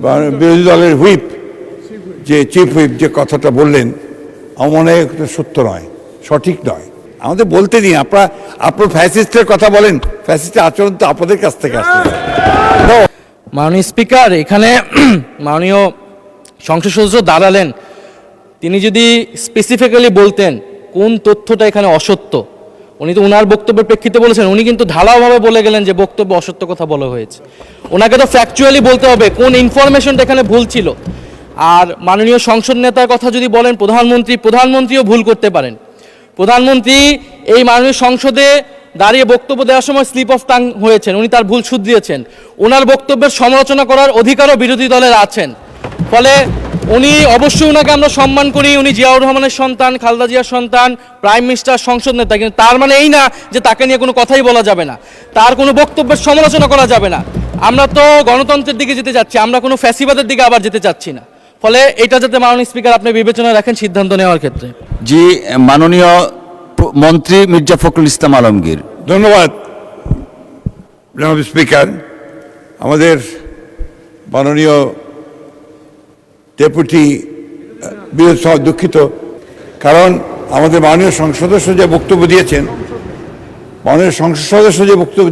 বিরোধী দলের হুইপ যে চিফ হুইপ যে কথাটা বললেন আমার মনে হয় সত্য নয়, সঠিক নয়। আমাদের বলতে দিন। আপনার ফ্যাসিস্টের কথা বলেন, ফ্যাসিস্টের আচরণ তো আপনাদের কাছ থেকে আসছে। মাননীয় স্পিকার, এখানে মাননীয় সংসদ সদস্য দাঁড়ালেন, তিনি যদি স্পেসিফিক্যালি বলতেন কোন তথ্যটা এখানে অসত্য, উনি তো ওনার বক্তব্যের প্রেক্ষিতে বলেছেন, উনি কিন্তু ঢালাওভাবে বলে গেলেন যে বক্তব্য অসত্য কথা বলা হয়েছে। ওনাকে তো ফ্যাকচুয়ালি বলতে হবে কোন ইনফরমেশনটা এখানে ভুল ছিল। আর মাননীয় সংসদ নেতার কথা যদি বলেন, প্রধানমন্ত্রীও ভুল করতে পারেন। প্রধানমন্ত্রী এই মাননীয় সংসদে দাঁড়িয়ে বক্তব্য দেওয়ার সময় স্লিপ অফ টাং হয়েছেন, উনি তার ভুল শুধরিয়েছেন। ওনার বক্তব্যের সমালোচনা করার অধিকারও বিরোধী দলের আছেন। ফলে উনি অবশ্যই, ওনাকে আমরা সম্মান করি, উনি জিয়াউর রহমানের সন্তান, খালেদা জিয়ার সন্তান, প্রাইম মিনিস্টার, সংসদ নেতা, কিন্তু তার মানে এই না যে তাকে নিয়ে কোনো কথাই বলা যাবে না, তার কোনো বক্তব্যের সমালোচনা করা যাবে না। আমরা তো গণতন্ত্রের দিকে যেতে যাচ্ছি, আমরা কোনো ফ্যাসিবাদের দিকে আবার যেতে চাচ্ছি না। ফলে এটা যাতে মাননীয় স্পিকার আপনি বিবেচনায় রাখেন সিদ্ধান্ত নেওয়ার ক্ষেত্রে। জি, মাননীয় মন্ত্রী মির্জা ফখরুল ইসলাম আলমগীর। ধন্যবাদ জনাব স্পিকার। আমাদের মাননীয় ডেপুটি দুঃখিত, কারণ আমাদের মাননীয় সংসদ সদস্য যে বক্তব্য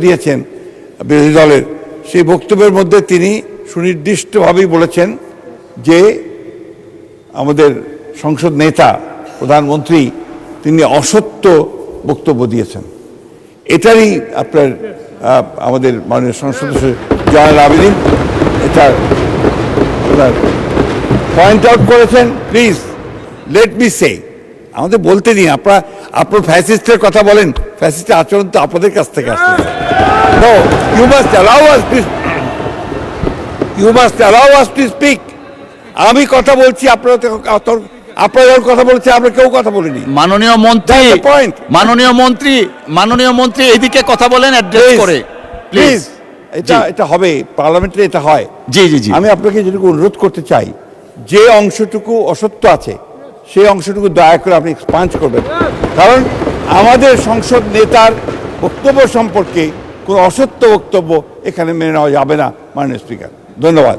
দিয়েছেন, বিরোধী দলের, সেই বক্তব্যের মধ্যে তিনি সুনির্দিষ্টভাবেই বলেছেন যে আমাদের সংসদ নেতা প্রধানমন্ত্রী তিনি অসত্য বক্তব্য দিয়েছেন। এটারই আপনার আমাদের মাননীয় সংসদ সদস্য জয়নাল আবেদীন এটা পয়েন্ট আউট করেছেন। প্লিজ লেট মি সে, আমাদের বলতে দিন। আপনার ফ্যাসিস্টের কথা বলেন, ফ্যাসিস্টের আচরণ তো আপনাদের কাছ থেকে আসছে। No, you must allow us to speak. আমি কথা বলছি, আপনারা যখন কথা বলছে, আমরা কেউ কথা বলিনি। মাননীয় মন্ত্রী এদিকে কথা বলেন, অ্যাড্রেস করে প্লিজ। এটা হবে, পার্লামেন্টে এটা হয়। জি জি জি, আমি আপনাকে যেটুকু অনুরোধ করতে চাই, যে অংশটুকু অসত্য আছে সেই অংশটুকু দয়া করে আপনি এক্সপাঞ্জ করবেন, কারণ আমাদের সংসদ নেতার বক্তব্য সম্পর্কে কোনো অসত্য বক্তব্য এখানে মেনে নেওয়া যাবে না। মাননীয় স্পিকার, ধন্যবাদ।